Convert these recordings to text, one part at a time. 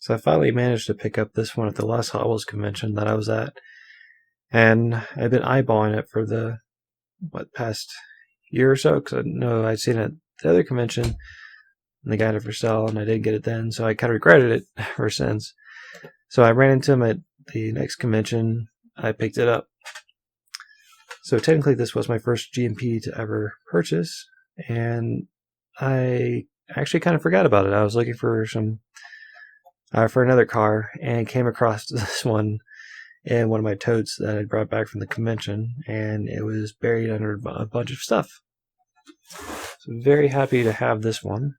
So I finally managed to pick up this one at the last Hot Wheels convention that I was at. And I've been eyeballing it for the, past year or so, because I know I'd seen it at the other convention, and they got it for sale, and I didn't get it then, so I kind of regretted it ever since. So I ran into him at the next convention, I picked it up. So technically this was my first GMP to ever purchase, and I actually kind of forgot about it. I was looking for for another car, and came across this one in one of my totes that I brought back from the convention, and it was buried under a bunch of stuff. So I'm very happy to have this one.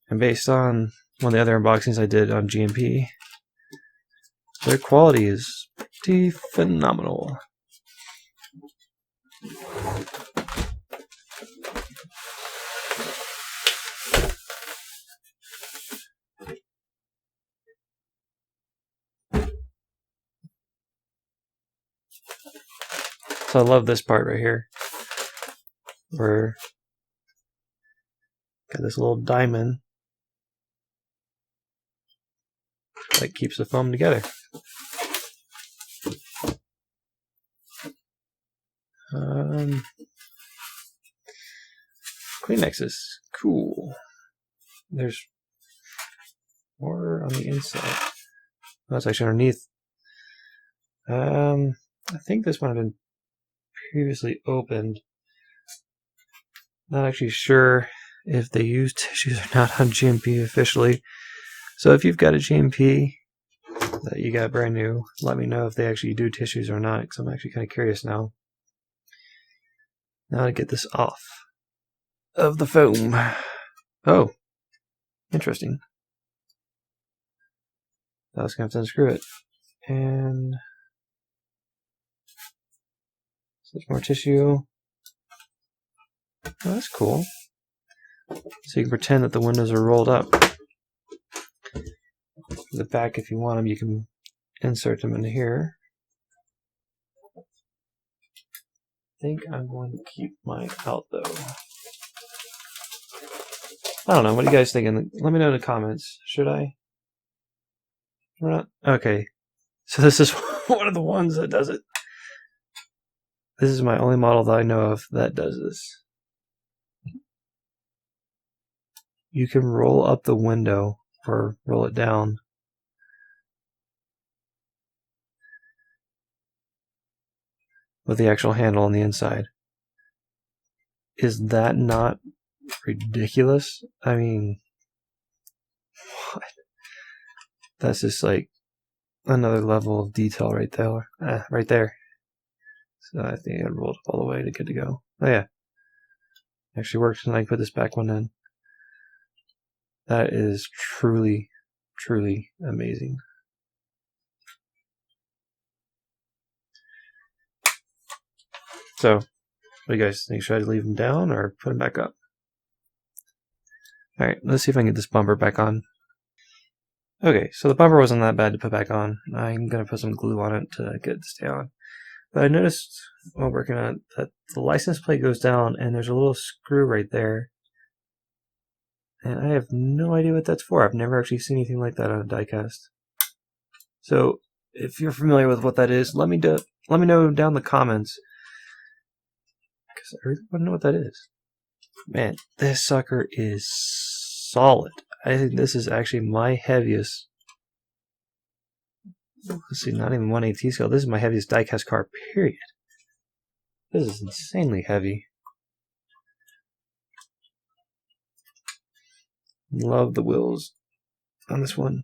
And based on one of the other unboxings I did on GMP, their quality is pretty phenomenal. So I love this part right here, where got this little diamond that keeps the foam together. Kleenexes, cool. There's more on the inside. That's actually underneath. I think this one had been previously opened. Not actually sure if they use tissues or not on GMP officially. So if you've got a GMP that you got brand new, let me know if they actually do tissues or not, because I'm actually kind of curious now. Now to get this off of the foam. Oh, interesting. I was going to have to unscrew it. And so there's more tissue. Oh, that's cool. So you can pretend that the windows are rolled up. The back, if you want them, you can insert them into here. I think I'm going to keep mine out though. I don't know. What are you guys thinking? Let me know in the comments. Should I? Or not? Okay. So this is one of the ones that does it. This is my only model that I know of that does this. You can roll up the window or roll it down. With the actual handle on the inside. Is that not ridiculous? I mean, what? That's just like another level of detail right there. Right there. So I think I rolled up all the way to good to go. Oh yeah. Actually works, and I can put this back one in. That is truly, truly amazing. So, what do you guys think? Should I leave them down or put them back up? Alright, let's see if I can get this bumper back on. Okay, so the bumper wasn't that bad to put back on. I'm going to put some glue on it to get it to stay on. But I noticed while working on it that the license plate goes down and there's a little screw right there. And I have no idea what that's for. I've never actually seen anything like that on a diecast. So if you're familiar with what that is, let me know down in the comments. Because I really want to know what that is. Man, this sucker is solid. I think this is actually my heaviest. Let's see, not even 1/8 scale. This is my heaviest diecast car, period. This is insanely heavy. Love the wheels on this one.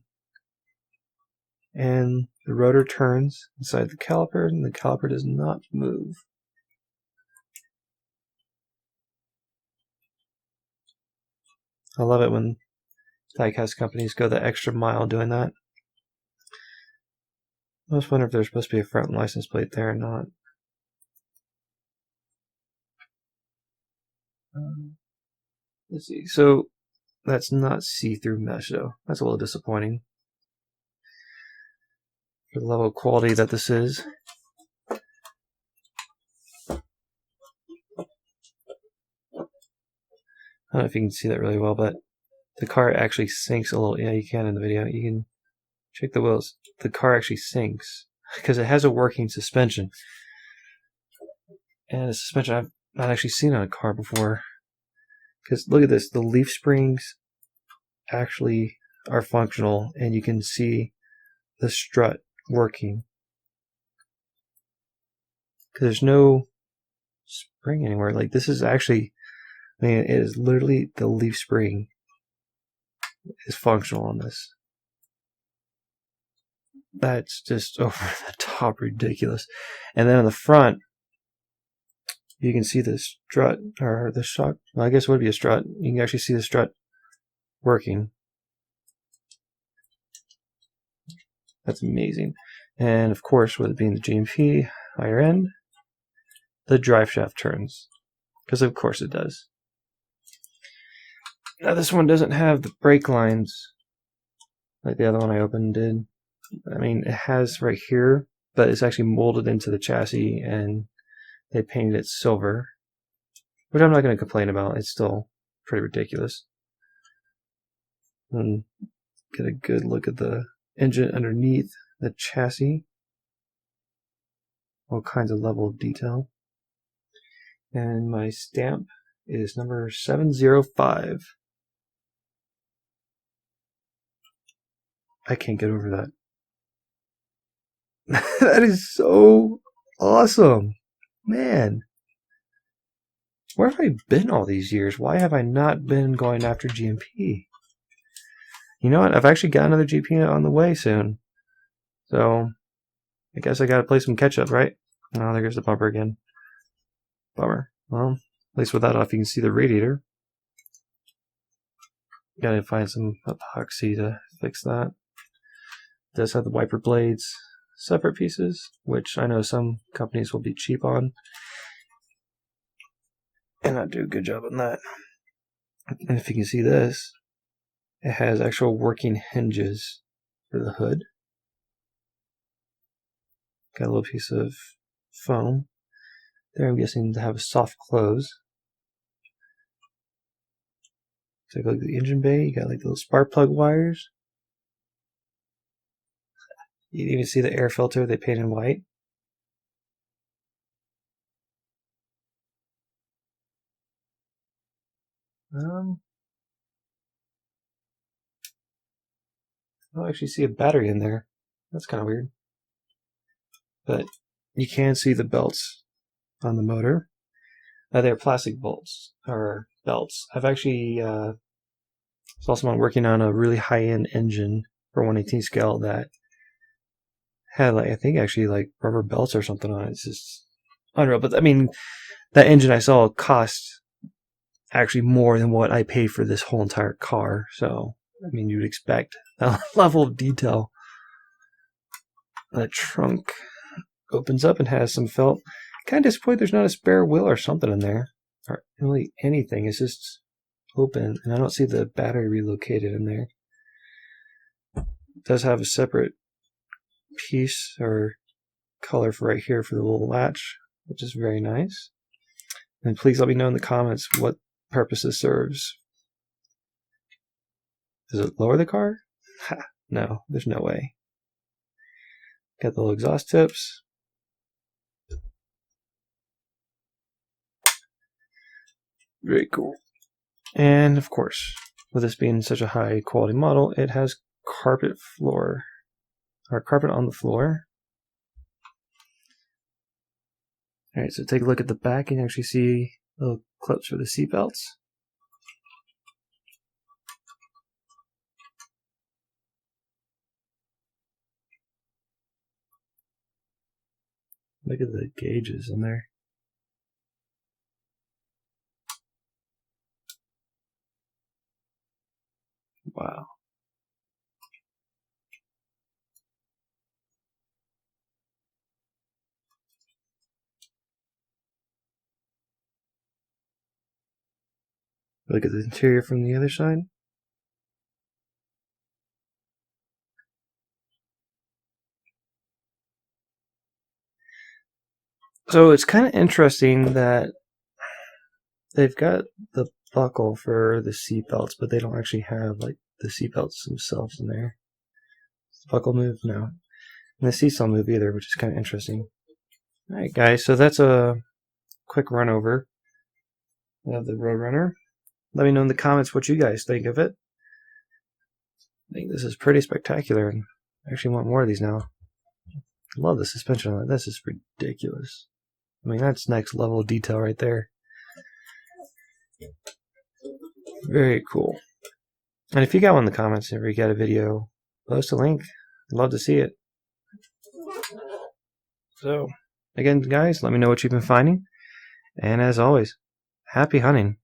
And the rotor turns inside the caliper, and the caliper does not move. I love it when diecast companies go the extra mile doing that. I just wonder if there's supposed to be a front license plate there or not. Let's see. So that's not see-through mesh though. That's a little disappointing for the level of quality that this is. I don't know if you can see that really well, but the car actually sinks a little. Yeah, you can in the video. You can check the wheels. The car actually sinks because it has a working suspension. And a suspension I've not actually seen on a car before. Because look at this. The leaf springs actually are functional, and you can see the strut working. Because there's no spring anywhere. Like, this is actually, I mean, it is literally the leaf spring is functional on this. That's just over the top ridiculous. And then on the front, you can see the strut, or the shock, well, I guess it would be a strut. You can actually see the strut working. That's amazing. And of course, with it being the GMP higher end, the drive shaft turns. Because of course it does. Now this one doesn't have the brake lines like the other one I opened did. I mean, it has right here, but it's actually molded into the chassis, and they painted it silver, which I'm not going to complain about. It's still pretty ridiculous. And get a good look at the engine underneath the chassis. All kinds of level of detail. And my stamp is number 705. I can't get over that. That is so awesome. Man. Where have I been all these years? Why have I not been going after GMP? You know what? I've actually got another GP on the way soon. So, I guess I gotta play some catch up, right? Oh, there goes the bumper again. Bummer. Well, at least with that off, you can see the radiator. Gotta find some epoxy to fix that. It does have the wiper blades, separate pieces, which I know some companies will be cheap on. And not do a good job on that. And if you can see this, it has actual working hinges for the hood. Got a little piece of foam. There, I'm guessing to have a soft close. Take a look at the engine bay. You got like little spark plug wires. You can even see the air filter they painted in white. I'll actually see a battery in there. That's kind of weird. But you can see the belts on the motor. They're plastic bolts or belts. I've actually saw someone working on a really high-end engine for 1/18 scale that had like, I think actually like rubber belts or something on it. It's just unreal. But I mean, that engine I saw cost actually more than what I paid for this whole entire car. So I mean, you'd expect that level of detail. The trunk opens up and has some felt. Kind of disappointed there's not a spare wheel or something in there, or really anything. It's just open, and I don't see the battery relocated in there. It does have a separate piece or color for right here for the little latch, which is very nice. And please let me know in the comments what purpose this serves. Does it lower the car? Ha, no, there's no way. Got the little exhaust tips. Very cool. And of course, with this being such a high quality model, it has carpet floor, or carpet on the floor. Alright, so take a look at the back and actually see little clips for the seat belts. Look at the gauges in there. Wow. Look at the interior from the other side. So it's kind of interesting that they've got the buckle for the seat belts, but they don't actually have like the seat belts themselves in there. Does the buckle move? No. And the seats don't move either, which is kind of interesting. Alright guys, so that's a quick run over of the Roadrunner. Let me know in the comments what you guys think of it. I think this is pretty spectacular, and I actually want more of these now. I love the suspension on it. This is ridiculous. I mean, that's next level detail right there. Very cool. And if you got one in the comments, if you got a video, post a link. I'd love to see it. So, again, guys, let me know what you've been finding. And as always, happy hunting.